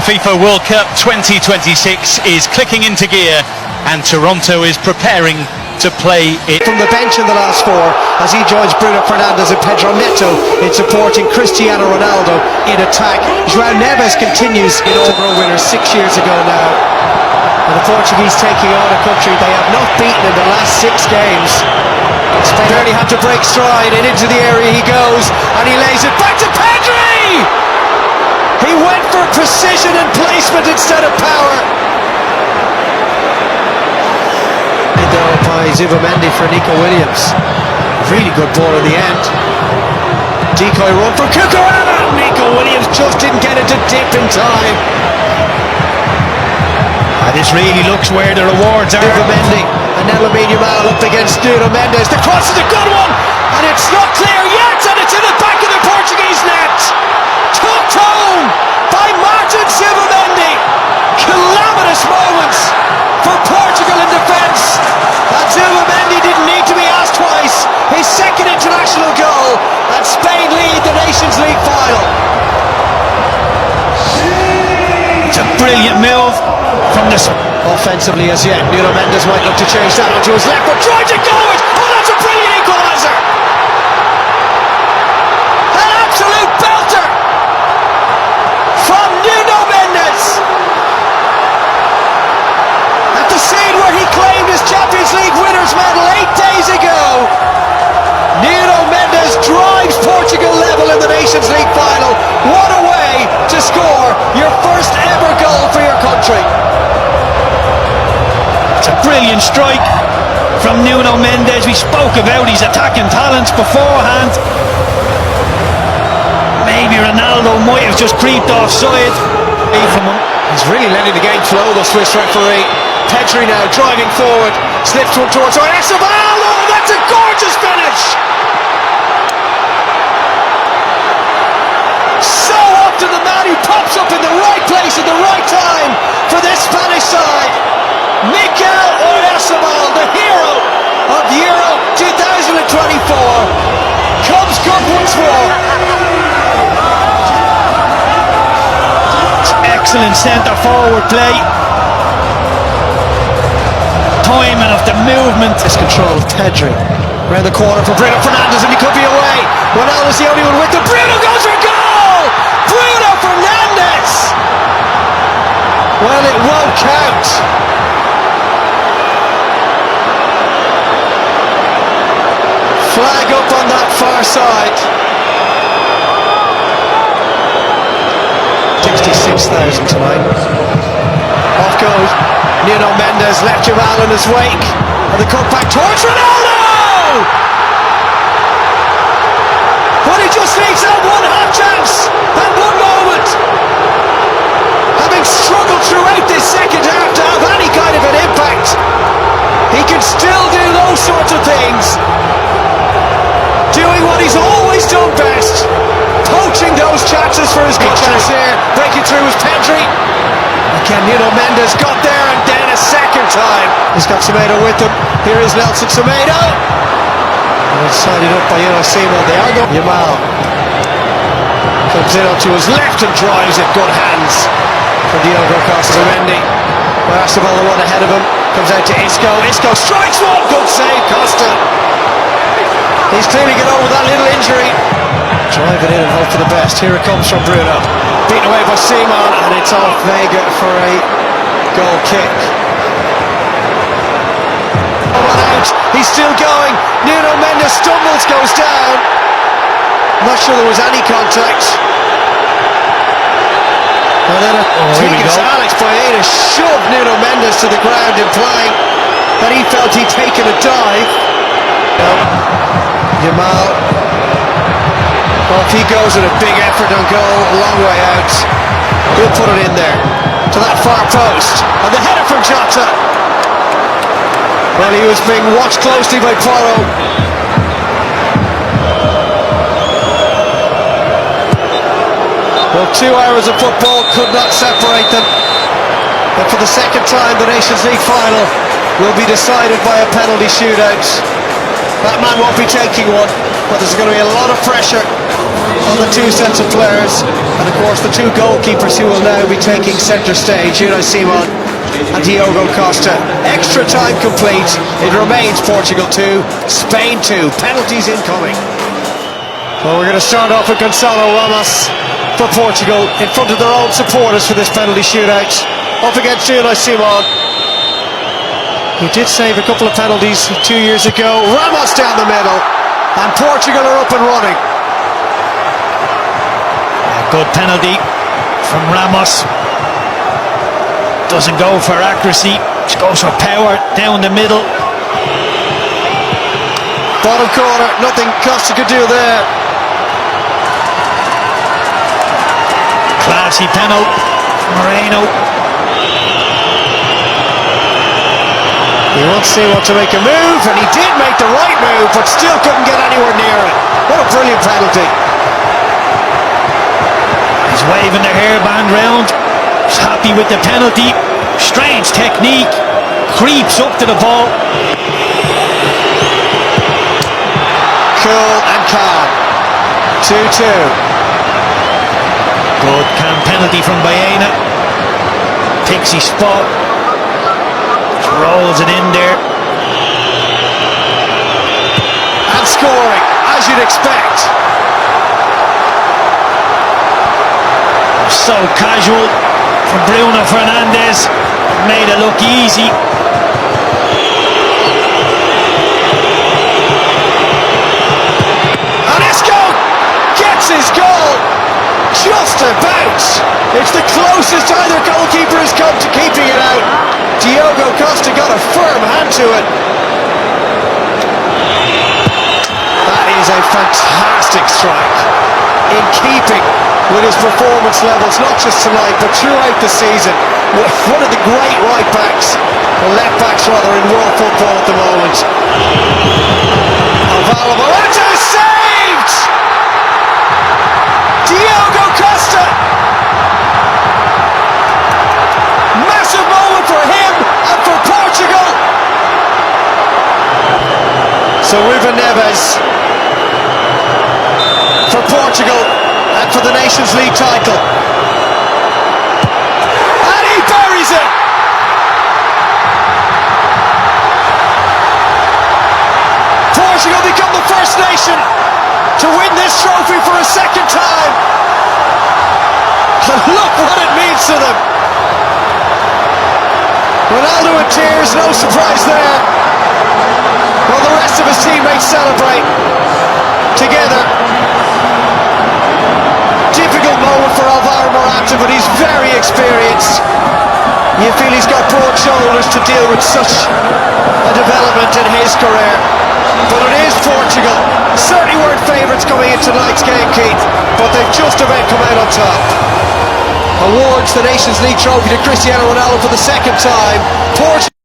The FIFA World Cup 2026 is clicking into gear and Toronto is preparing to play it. From the bench in the last four as he joins Bruno Fernandes and Pedro Neto in supporting Cristiano Ronaldo in attack. João Neves continues in overall winner 6 years ago now. And the Portuguese taking on a country they have not beaten in the last 6 games. Spain barely had to break stride and into the area he goes and he lays it back to Pedri! He went for precision and placement instead of power. Though by Zubimendi for Nico Williams. Really good ball in the end. Decoy run for Cucurella. Nico Williams just didn't get it to dip in time. This really looks where the rewards are. Zubimendi and now Lamine Yamal up against Nuno Mendes. The cross is a good one and it's not clear yet and it's in the back of the Portuguese net. Tucked home by Martin Zubimendi. Calamitous moments for Portugal in defence. And Zubimendi didn't need to be asked twice. His second international goal and Spain lead the Nations League final. It's a brilliant move from this. Offensively as yet, Nuno Mendes might look to change that onto his left, but tries it forward. Oh, that's a brilliant equaliser. An absolute belter from Nuno Mendes. At the scene where he claimed his Champions League winners medal 8 days ago, Nuno Mendes drives Portugal level in the Nations League final. What a way to score your first ever goal for your country. It's a brilliant strike from Nuno Mendes. We spoke about his attacking talents beforehand. Maybe Ronaldo might have just creeped offside from him. He's really letting the game flow, the Swiss referee. Pedri now driving forward, slips one towards Oyarzabal. Oh, that's a gorgeous finish! So often the man who pops up in the right place at the right time for this Spanish side. Mikel Oyarzabal, the hero of Euro 2024, comes good once more. Excellent centre forward play. Timing of the movement. This control of Pedri. Around the corner for Bruno Fernandes and he could be away. Ronaldo's the only one with the Bruno goes for goal! Bruno Fernandes! Well, it won't count. Flag up on that far side. 66,000 tonight. Off goes Nuno Mendes, left Yamal in his wake. And the cut back towards Ronaldo! But he just needs that one half chance and one moment. Having struggled throughout this second half to have any kind of an impact, he can still do those sorts of things. Doing what he's always done best, poaching those chances for his good chance here. Breaking through was Pedri. Again, Nuno Mendes got there and then a second time. He's got Semedo with him. Here is Nelson Semedo. And it's sided up by Simon. They are going. Yamal comes in onto his left and drives it. Good hands for Diogo Costa. Mendy. Oyarzabal the one ahead of him. Comes out to Isco. Isco strikes one. Good save, Costa. He's clearly got over that little injury. Drive it in and hope for the best. Here it comes from Bruno. Beaten away by Simon and it's off Vega for a goal kick. Out. He's still going. Nuno Mendes stumbles, goes down. I'm not sure there was any contact. And then Alex Baena shoved Nuno Mendes to the ground, implying that he felt he'd taken a dive. Yamal, off he goes with a big effort on goal, a long way out. He'll put it in there, to that far post, and the header from Jota. Well, he was being watched closely by Porro. Well, 2 hours of football could not separate them. And for the second time, the Nations League final will be decided by a penalty shootout. That man won't be taking one, but there's going to be a lot of pressure on the two sets of players, and of course the two goalkeepers who will now be taking centre stage, Unai Simon and Diogo Costa. Extra time complete. It remains Portugal 2, Spain 2. Penalties incoming. Well, we're going to start off with Gonçalo Ramos for Portugal in front of their own supporters for this penalty shootout. Up against Unai Simon. He did save a couple of penalties 2 years ago. Ramos down the middle, and Portugal are up and running. A good penalty from Ramos. Doesn't go for accuracy, just goes for power down the middle. Bottom corner, nothing Costa could do there. Classy penalty from Moreno. He wants to make a move, and he did make the right move, but still couldn't get anywhere near it. What a brilliant penalty. He's waving the hairband round. He's happy with the penalty. Strange technique. Creeps up to the ball. Cool and calm. 2-2. Good calm penalty from Baena. Picks his spot. Just rolls it in there. And scoring, as you'd expect. So casual from Bruno Fernandes, made it look easy. And Isco gets his goal, just about. It's the closest either goalkeeper has come to keeping it out. Diogo Costa got a firm hand to it. That is a fantastic strike, in keeping with his performance levels, not just tonight, but throughout the season. One of the great right-backs, or left-backs rather, in world football at the moment. Alvaro Morata is saved! Diogo Costa! Massive moment for him and for Portugal! So Ruben Neves for Portugal, and for the Nations League title. And he buries it! Portugal become the first nation to win this trophy for a second time. And look what it means to them. Ronaldo in tears, no surprise there. While the rest of his teammates celebrate together. Difficult moment for Alvaro Morata, but he's very experienced. You feel he's got broad shoulders to deal with such a development in his career. But it is Portugal. Certainly weren't favourites coming into tonight's game, Keith, but they've just about come out on top. Awards the Nations League trophy to Cristiano Ronaldo for the second time. Portugal